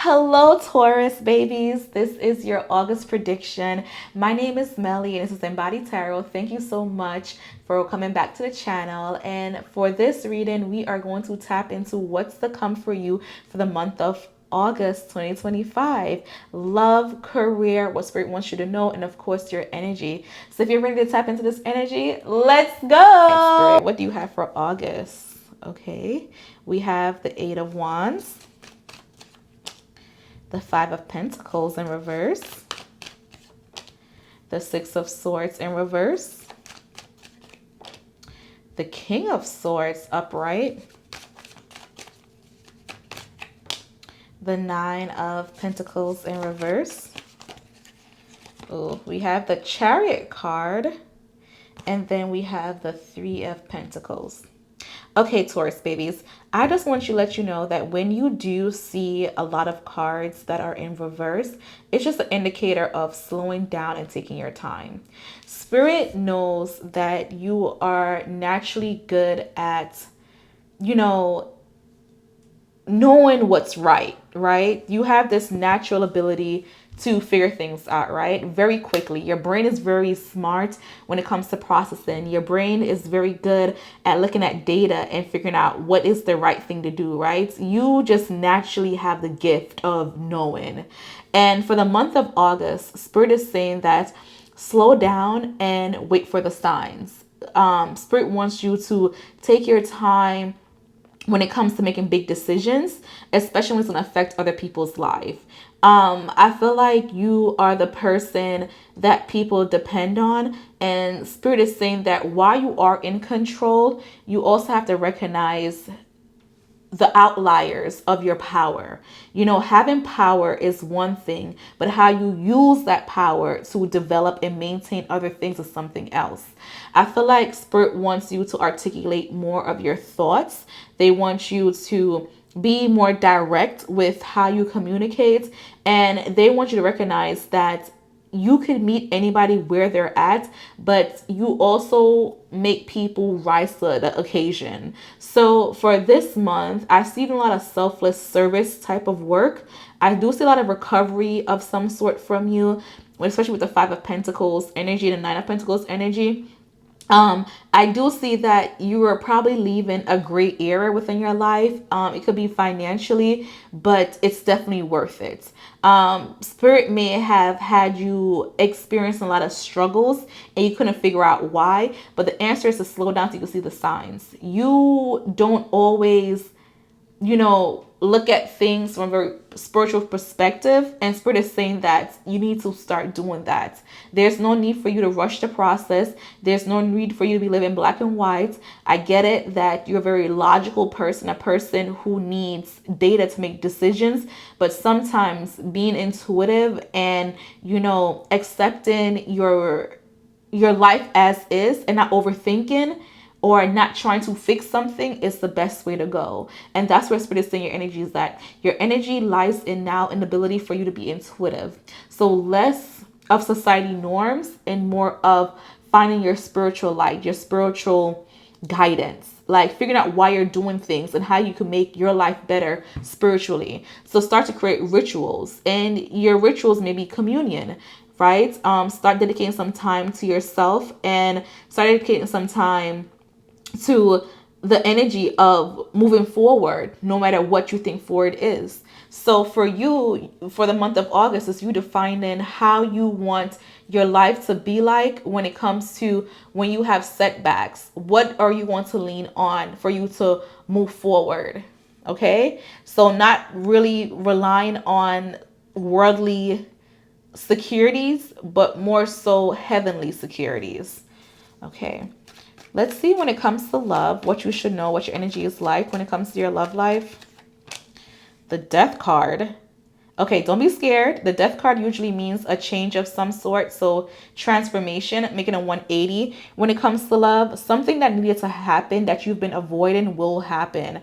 Hello, Taurus babies. This is your August prediction. My name is Melii, and this is Embodied Tarot. Thank you so much for coming back to the channel. And for this reading, we are going to tap into what's to come for you for the month of August 2025. Love, career, what Spirit wants you to know, and of course, your energy. So if you're ready to tap into this energy, let's go. Spirit, what do you have for August? Okay, we have the Eight of Wands, the Five of Pentacles in reverse, the Six of Swords in reverse, the King of Swords upright, the Nine of Pentacles in reverse. Oh, we have the Chariot card, and then we have the Three of Pentacles. Okay, Taurus babies, I just want to let you know that when you do see a lot of cards that are in reverse, it's just an indicator of slowing down and taking your time. Spirit knows that you are naturally good at, knowing what's right? You have this natural ability to figure things out, right? Very quickly. Your brain is very smart when it comes to processing. Your brain is very good at looking at data and figuring out what is the right thing to do, right? You just naturally have the gift of knowing. And for the month of August, Spirit is saying that slow down and wait for the signs. Spirit wants you to take your time when it comes to making big decisions, especially when it's going to affect other people's life. I feel like you are the person that people depend on, and Spirit is saying that while you are in control, you also have to recognize the outliers of your power. Having power is one thing, but how you use that power to develop and maintain other things is something else. I feel like Spirit wants you to articulate more of your thoughts. They want you to be more direct with how you communicate, and they want you to recognize that you can meet anybody where they're at, but you also make people rise to the occasion. So for this month, I see a lot of selfless service type of work. I do see a lot of recovery of some sort from you, especially with the Five of Pentacles energy and the Nine of Pentacles energy. I do see that you are probably leaving a gray area within your life. It could be financially, but it's definitely worth it. Spirit may have had you experience a lot of struggles and you couldn't figure out why, but the answer is to slow down so you can see the signs. You don't always, look at things from a very spiritual perspective, and Spirit is saying that you need to start doing that. There's no need for you to rush the process. There's no need for you to be living black and white. I get it that you're a very logical person, a person who needs data to make decisions, but sometimes being intuitive and, accepting your life as is and not overthinking or not trying to fix something is the best way to go. And that's where Spirit is saying your energy is at. Your energy lies in now an ability for you to be intuitive. So less of society norms and more of finding your spiritual light, your spiritual guidance, like figuring out why you're doing things and how you can make your life better spiritually. So start to create rituals, and your rituals may be communion, right? Start dedicating some time to yourself and start dedicating some time to the energy of moving forward, no matter what you think forward is. So for you, for the month of August, is you defining how you want your life to be like when it comes to when you have setbacks. What are you going to lean on for you to move forward? Okay, so not really relying on worldly securities, but more so heavenly securities. Okay. Let's see when it comes to love, what you should know, what your energy is like when it comes to your love life. The Death card. Okay, don't be scared. The Death card usually means a change of some sort. So transformation, making a 180 when it comes to love. Something that needed to happen that you've been avoiding will happen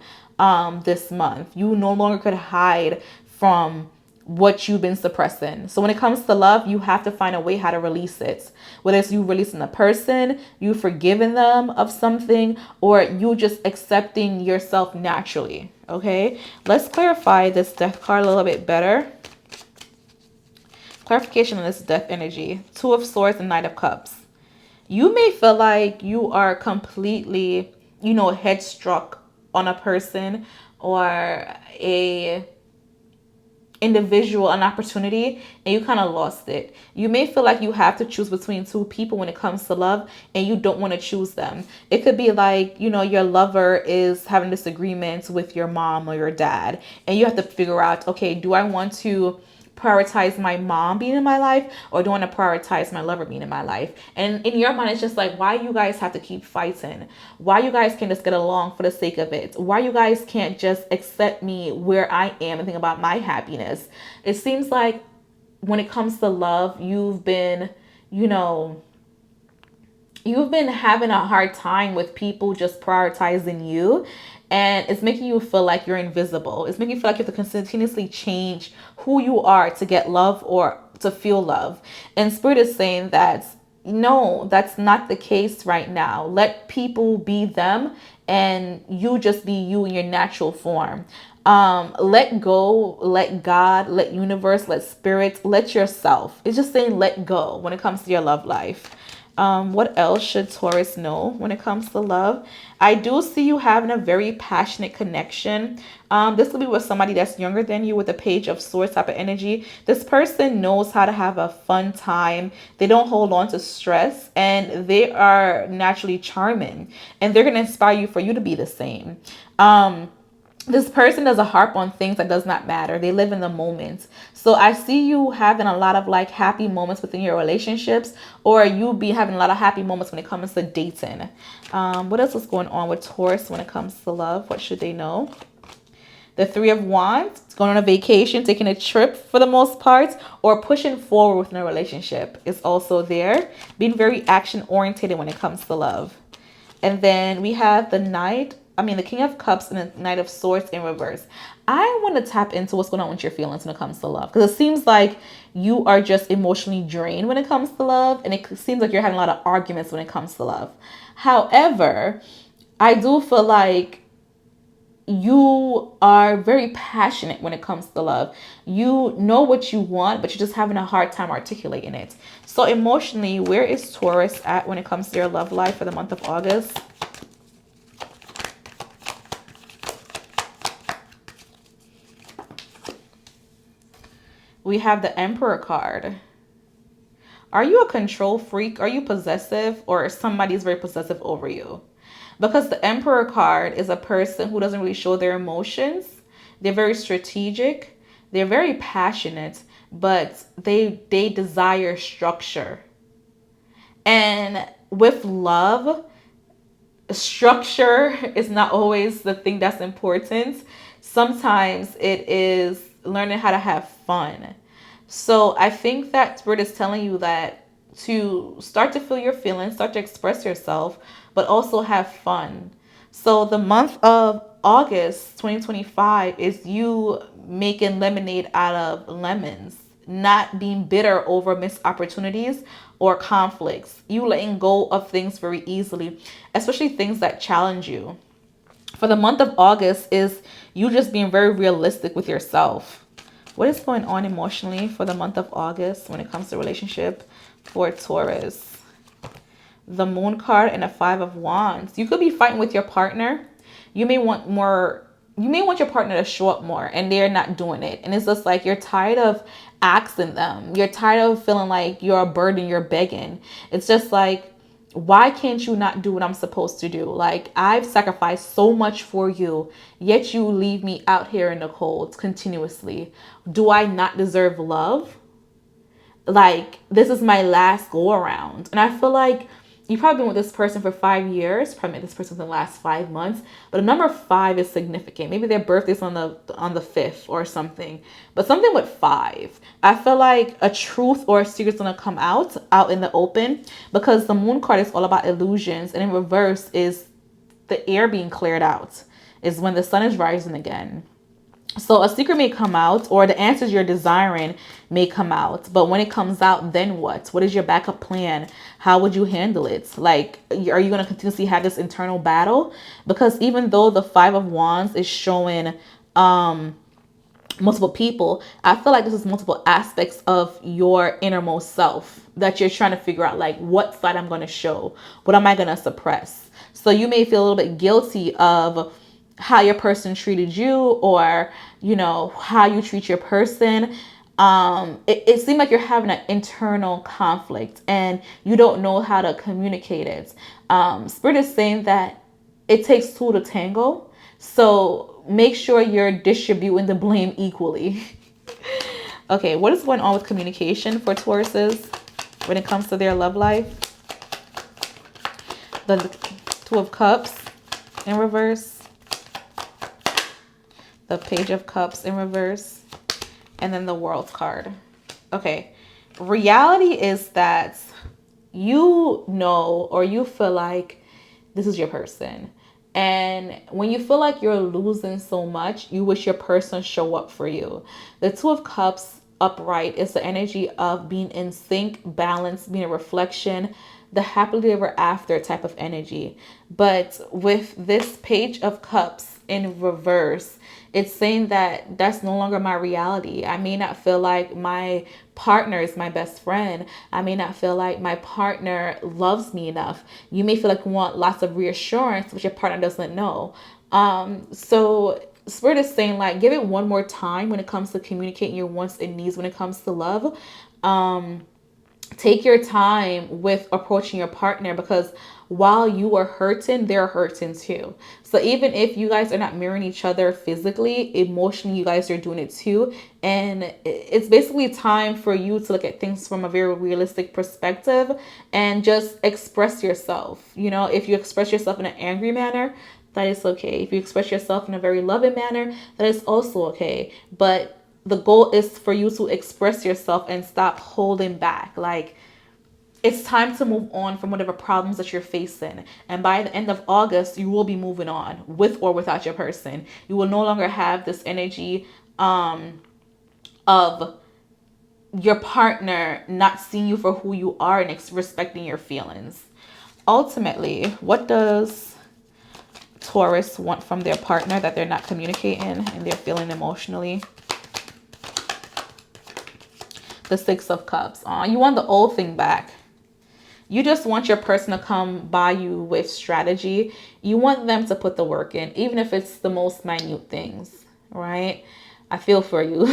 this month. You no longer could hide from what you've been suppressing. So when it comes to love, you have to find a way how to release it. Whether it's you releasing a person, you forgiving them of something, or you just accepting yourself naturally. Okay, let's clarify this death card a little bit better. Clarification on this death energy. Two of Swords and Knight of Cups. You may feel like you are completely, headstruck on a person or a individual, an opportunity, and you kind of lost it. You may feel like you have to choose between two people when it comes to love, and you don't want to choose them. It could be like, your lover is having disagreements with your mom or your dad, and you have to figure out, okay, do I want to prioritize my mom being in my life, or do I want to prioritize my lover being in my life? And in your mind, it's just like, why you guys have to keep fighting? Why you guys can't just get along for the sake of it? Why you guys can't just accept me where I am and think about my happiness? It seems like when it comes to love, you've been having a hard time with people just prioritizing you, and it's making you feel like you're invisible. It's making you feel like you have to continuously change who you are to get love or to feel love. And Spirit is saying that no, that's not the case right now. Let people be them, and you just be you in your natural form. Let go, let God, let universe, let spirit, let yourself. It's just saying let go when it comes to your love life. What else should Taurus know when it comes to love? I do see you having a very passionate connection. This will be with somebody that's younger than you with a Page of Swords type of energy. This person knows how to have a fun time. They don't hold on to stress, and they are naturally charming, and they're going to inspire you for you to be the same. This person does a harp on things that does not matter. They live in the moment. So I see you having a lot of like happy moments within your relationships, or you be having a lot of happy moments when it comes to dating. What else is going on with Taurus when it comes to love? What should they know? The Three of Wands, going on a vacation, taking a trip for the most part, or pushing forward within a relationship is also there. Being very action oriented when it comes to love. And then we have the King of Cups and the Knight of Swords in reverse. I want to tap into what's going on with your feelings when it comes to love, because it seems like you are just emotionally drained when it comes to love, and it seems like you're having a lot of arguments when it comes to love. However, I do feel like you are very passionate when it comes to love. You know what you want, but you're just having a hard time articulating it. So emotionally, where is Taurus at when it comes to your love life for the month of August? We have the Emperor card. Are you a control freak? Are you possessive, or somebody's very possessive over you? Because the Emperor card is a person who doesn't really show their emotions. They're very strategic. They're very passionate, but they desire structure. And with love, structure is not always the thing that's important. Sometimes it is learning how to have fun. So I think that Spirit is telling you that to start to feel your feelings, start to express yourself, but also have fun. So the month of August 2025 is you making lemonade out of lemons, not being bitter over missed opportunities or conflicts. You letting go of things very easily, especially things that challenge you. For the month of August is you just being very realistic with yourself. What is going on emotionally for the month of August when it comes to relationship for Taurus? The Moon card and a Five of Wands. You could be fighting with your partner. You may want more. You may want your partner to show up more, and they're not doing it. And it's just like you're tired of asking them. You're tired of feeling like you're a burden, you're begging. It's just like, why can't you not do what I'm supposed to do? Like, I've sacrificed so much for you, yet you leave me out here in the cold continuously. Do I not deserve love? Like, this is my last go around. And I feel like you've probably been with this person for 5 years, probably met this person within the last 5 months, but the number 5 is significant. Maybe their birthday's on the 5th or something, but something with 5. I feel like a truth or a secret's gonna come out in the open, because the Moon card is all about illusions, and in reverse is the air being cleared out, is when the sun is rising again. So a secret may come out, or the answers you're desiring may come out. But when it comes out, then what? What is your backup plan? How would you handle it? Like, are you going to continuously have this internal battle? Because even though the Five of Wands is showing multiple people, I feel like this is multiple aspects of your innermost self that you're trying to figure out, like, what side I'm going to show, what am I going to suppress. So you may feel a little bit guilty of how your person treated you, or how you treat your person. It seems like you're having an internal conflict and you don't know how to communicate it. Spirit is saying that it takes two to tango. So make sure you're distributing the blame equally. Okay, what is going on with communication for Tauruses when it comes to their love life? The Two of Cups in reverse. The Page of Cups in reverse. And then the World card. Okay, reality is that you know, or you feel like this is your person. And when you feel like you're losing so much, you wish your person show up for you. The Two of Cups upright is the energy of being in sync, balance, being a reflection, the happily ever after type of energy. But with this Page of Cups in reverse, it's saying that that's no longer my reality. I may not feel like my partner is my best friend. I may not feel like my partner loves me enough. You may feel like you want lots of reassurance, but your partner doesn't know. So Spirit is saying, like, give it one more time when it comes to communicating your wants and needs when it comes to love. Take your time with approaching your partner, because while you are hurting, they're hurting too. So even if you guys are not mirroring each other physically, emotionally, you guys are doing it too. And it's basically time for you to look at things from a very realistic perspective and just express yourself. If you express yourself in an angry manner, that is okay. If you express yourself in a very loving manner, that is also okay. But the goal is for you to express yourself and stop holding back. Like, it's time to move on from whatever problems that you're facing. And by the end of August, you will be moving on with or without your person. You will no longer have this energy of your partner not seeing you for who you are and respecting your feelings. Ultimately, what does Taurus want from their partner that they're not communicating and they're feeling emotionally? The Six of Cups. You want the old thing back. You just want your person to come by you with strategy. You want them to put the work in, even if it's the most minute things, right? I feel for you.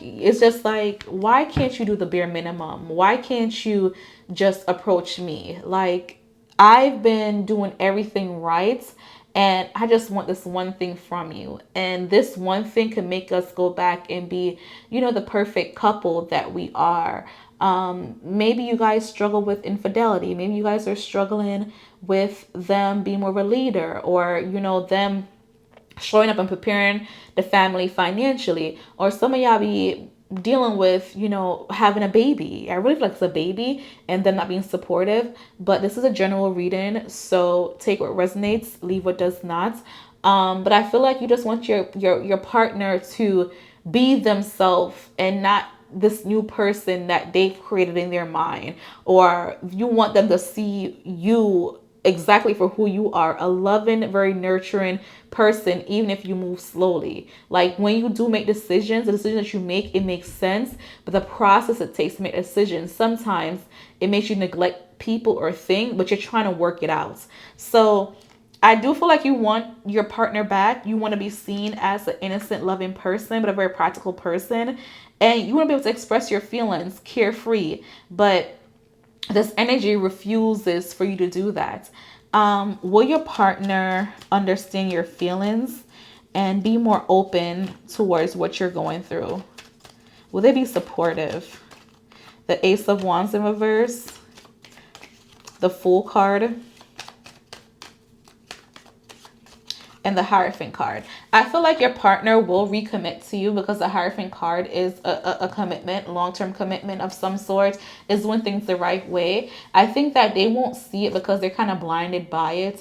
It's just like, why can't you do the bare minimum? Why can't you just approach me? Like, I've been doing everything right, and I just want this one thing from you. And this one thing can make us go back and be, the perfect couple that we are. Maybe you guys struggle with infidelity. Maybe you guys are struggling with them being more of a leader, or, them showing up and preparing the family financially. Or some of y'all be dealing with, having a baby. I really feel like it's a baby and them not being supportive. But this is a general reading, so take what resonates, leave what does not. But I feel like you just want your partner to be themselves and not this new person that they've created in their mind. Or you want them to see you exactly for who you are, a loving, very nurturing person, even if you move slowly. Like, when you do make decisions, the decision that you make, it makes sense, but the process it takes to make decisions, sometimes it makes you neglect people or things, but you're trying to work it out. So I do feel like you want your partner back. You want to be seen as an innocent, loving person, but a very practical person. And you want to be able to express your feelings carefree. But this energy refuses for you to do that. Will your partner understand your feelings and be more open towards what you're going through? Will they be supportive? The Ace of Wands in reverse. The Fool card. and the Hierophant card. I feel like your partner will recommit to you because the Hierophant card is a commitment, long-term commitment of some sort, is doing things the right way. I think that they won't see it because they're kind of blinded by it.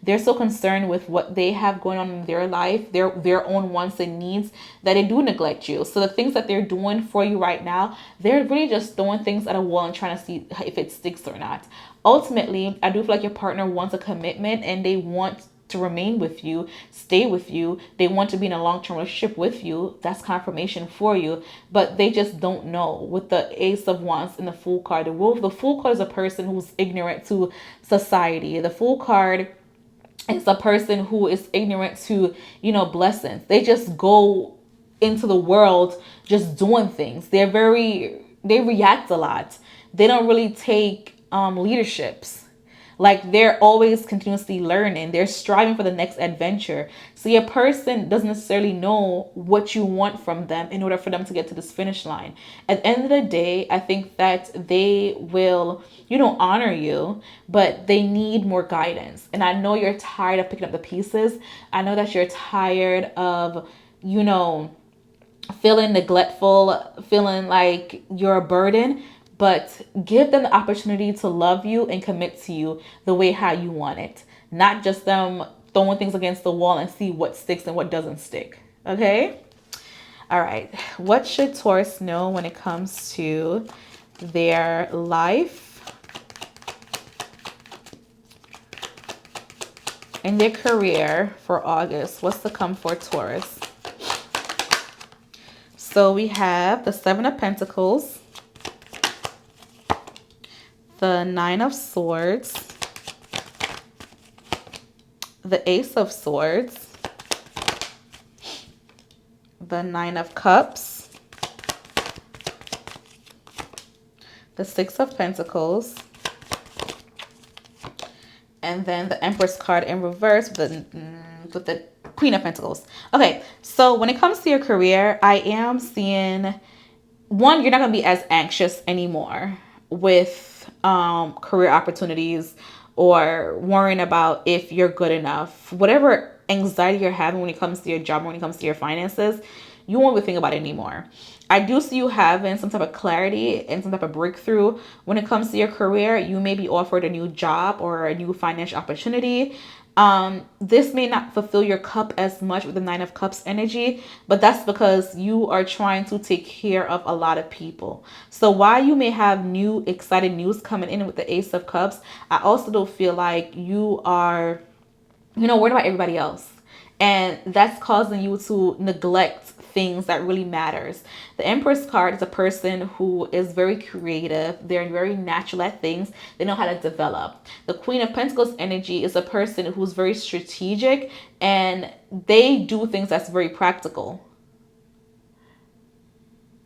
They're so concerned with what they have going on in their life, their own wants and needs, that they do neglect you. So the things that they're doing for you right now, they're really just throwing things at a wall and trying to see if it sticks or not. Ultimately, I do feel like your partner wants a commitment and they want to remain with you, stay with you. They want to be in a long-term relationship with you. That's confirmation for you, but they just don't know. With the Ace of Wands and the Fool card, the Fool card is a person who's ignorant to society. The Fool card is a person who is ignorant to, blessings. They just go into the world just doing things. They react a lot. They don't really take leaderships. Like, they're always continuously learning. They're striving for the next adventure. So your person doesn't necessarily know what you want from them in order for them to get to this finish line. At the end of the day, I think that they will, honor you, but they need more guidance. And I know you're tired of picking up the pieces. I know that you're tired of, feeling neglectful, feeling like you're a burden. But give them the opportunity to love you and commit to you the way how you want it. Not just them throwing things against the wall and see what sticks and what doesn't stick. Okay? All right. What should Taurus know when it comes to their life and their career for August? What's to come for Taurus? So we have the Seven of Pentacles, the Nine of Swords, the Ace of Swords, the Nine of Cups, the Six of Pentacles, and then the Empress card in reverse with the Queen of Pentacles. Okay, so when it comes to your career, I am seeing, one, you're not going to be as anxious anymore with career opportunities or worrying about if you're good enough. Whatever anxiety you're having when it comes to your job, when it comes to your finances, you won't be thinking about it anymore. I do see you having some type of clarity and some type of breakthrough when it comes to your career. You may be offered a new job or a new financial opportunity. This may not fulfill your cup as much with the Nine of Cups energy, but that's because you are trying to take care of a lot of people. So while you may have new exciting news coming in with the Ace of Cups, I also don't feel like you are, worried about everybody else. And that's causing you to neglect things that really matters. The Empress card is a person who is very creative. They're very natural at things. They know how to develop. The Queen of Pentacles energy is a person who's very strategic and they do things that's very practical.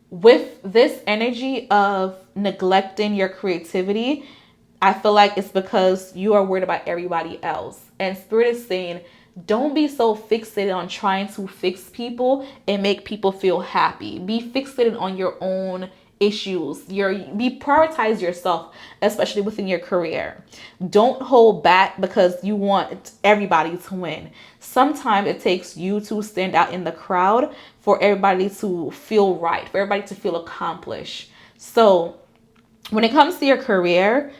With this energy of neglecting your creativity, I feel like it's because you are worried about everybody else. And Spirit is saying, don't be so fixated on trying to fix people and make people feel happy. Be fixated on your own issues. Prioritize yourself, especially within your career. Don't hold back because you want everybody to win. Sometimes it takes you to stand out in the crowd for everybody to feel right, for everybody to feel accomplished. So when it comes to your career,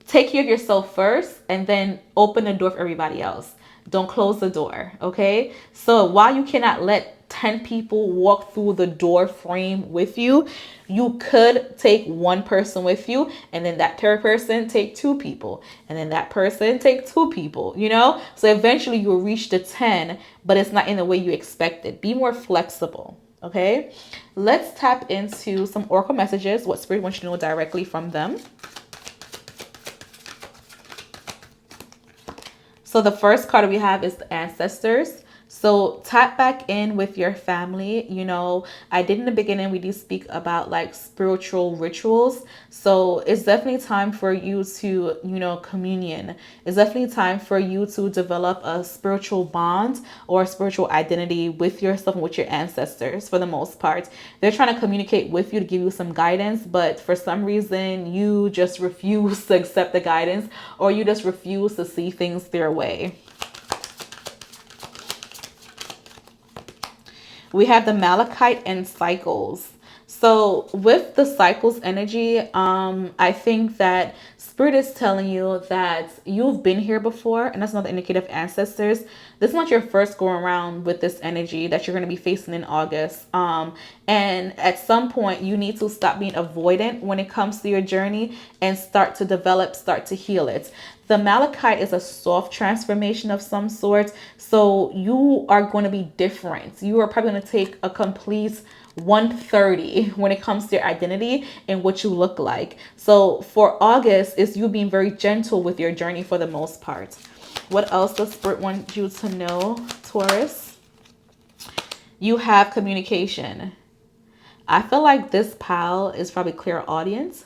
take care of yourself first and then open the door for everybody else. Don't close the door, okay? So while you cannot let 10 people walk through the door frame with you, you could take one person with you, and then that third person take 2 people, and then that person take 2 people, So eventually you'll reach the 10, but it's not in the way you expected. Be more flexible, okay? Let's tap into some oracle messages, what Spirit wants you to know directly from them. So the first card we have is the Ancestors. So tap back in with your family. I did in the beginning, we do speak about like spiritual rituals. So it's definitely time for you to, communion. It's definitely time for you to develop a spiritual bond or a spiritual identity with yourself and with your ancestors for the most part. They're trying to communicate with you to give you some guidance, but for some reason you just refuse to accept the guidance or you just refuse to see things their way. We have the Malachite and cycles. So with the cycles energy, I think that spirit is telling you that you've been here before, and that's another indicator of ancestors. This is not your first go around with this energy that you're going to be facing in August. And at some point, you need to stop being avoidant when it comes to your journey and start to develop, start to heal it. The Malachite is a soft transformation of some sort. So you are going to be different. You are probably going to take a complete 130 when it comes to your identity and what you look like. So for August, is you being very gentle with your journey for the most part. What else does Spirit want you to know, Taurus? You have communication. I feel like this pile is probably clear audience.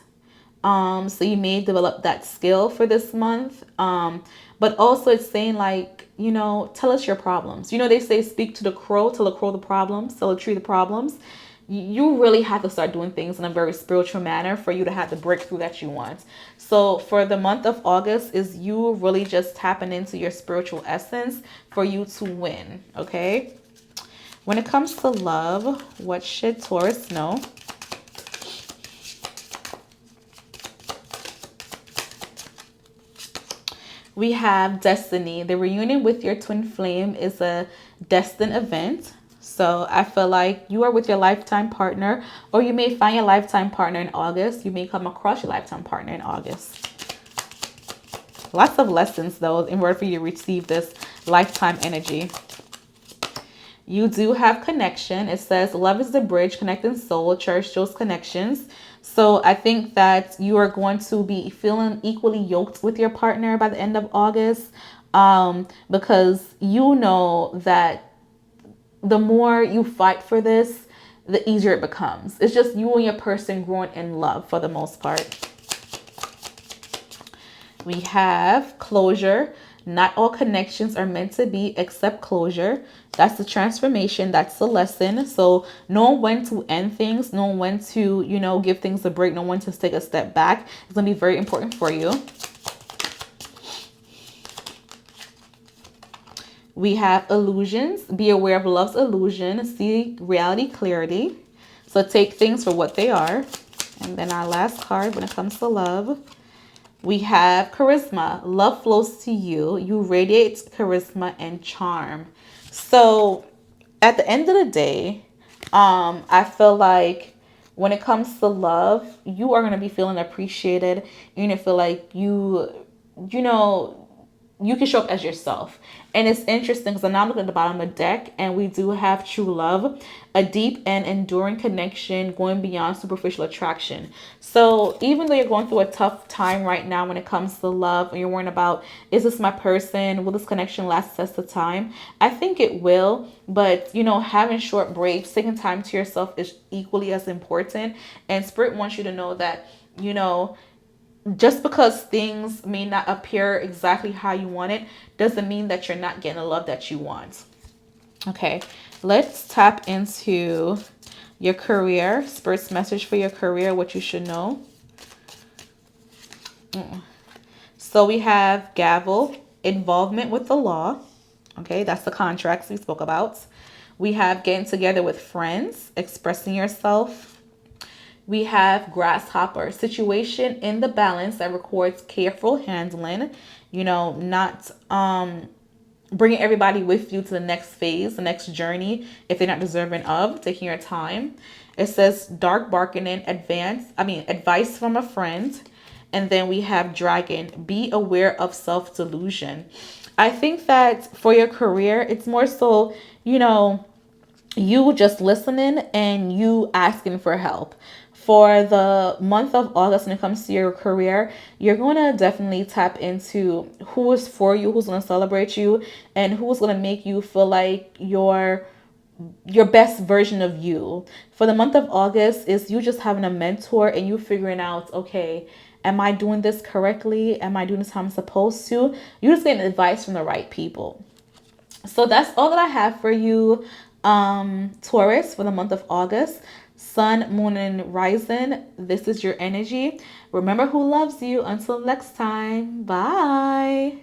So you may develop that skill for this month. But also it's saying like, you know, tell us your problems. You know, they say speak to the crow, tell the crow the problems, tell the tree the problems. You really have to start doing things in a very spiritual manner for you to have the breakthrough that you want. So for the month of August is you really just tapping into your spiritual essence for you to win, okay? When it comes to love, what should Taurus know? We have destiny. The reunion with your twin flame is a destined event. So I feel like you are with your lifetime partner, or you may find your lifetime partner in August. You may come across your lifetime partner in August. Lots of lessons, though, in order for you to receive this lifetime energy. You do have connection. It says love is the bridge connecting soul. Cherish those connections. So I think that you are going to be feeling equally yoked with your partner by the end of August, because you know that the more you fight for this, the easier it becomes. It's just you and your person growing in love for the most part. We have closure. Not all connections are meant to be except closure. That's the transformation. That's the lesson. So knowing when to end things, knowing when to, you know, give things a break, knowing when to take a step back is going to be very important for you. We have illusions. Be aware of love's illusion. See reality clarity. So take things for what they are. And then our last card when it comes to love. We have charisma. Love flows to you. You radiate charisma and charm. So at the end of the day, I feel like when it comes to love, you are going to be feeling appreciated. You're going to feel like you know, you can show up as yourself. And it's interesting because I'm now looking at the bottom of the deck and we do have true love, a deep and enduring connection going beyond superficial attraction. So even though you're going through a tough time right now when it comes to love and you're worrying about, is this my person? Will this connection last test of time? I think it will. But, you know, having short breaks, taking time to yourself is equally as important. And Spirit wants you to know that, you know, just because things may not appear exactly how you want it doesn't mean that you're not getting the love that you want. Okay, let's tap into your career. Spirit's message for your career, what you should know. So we have gavel, involvement with the law. Okay, that's the contracts we spoke about. We have getting together with friends, expressing yourself. We have grasshopper, situation in the balance that records careful handling, you know, not bringing everybody with you to the next phase, the next journey, if they're not deserving of, taking your time. It says dark bargaining, advice from a friend. And then we have dragon, be aware of self-delusion. I think that for your career, it's more so, you know, you just listening and you asking for help. For the month of August, when it comes to your career, you're going to definitely tap into who is for you, who's going to celebrate you, and who's going to make you feel like your best version of you. For the month of August is you just having a mentor and you figuring out, okay, am I doing this correctly? Am I doing this how I'm supposed to? You're just getting advice from the right people. So that's all that I have for you, Taurus, for the month of August. Sun, moon, and rising. This is your energy. Remember who loves you. Until next time. Bye.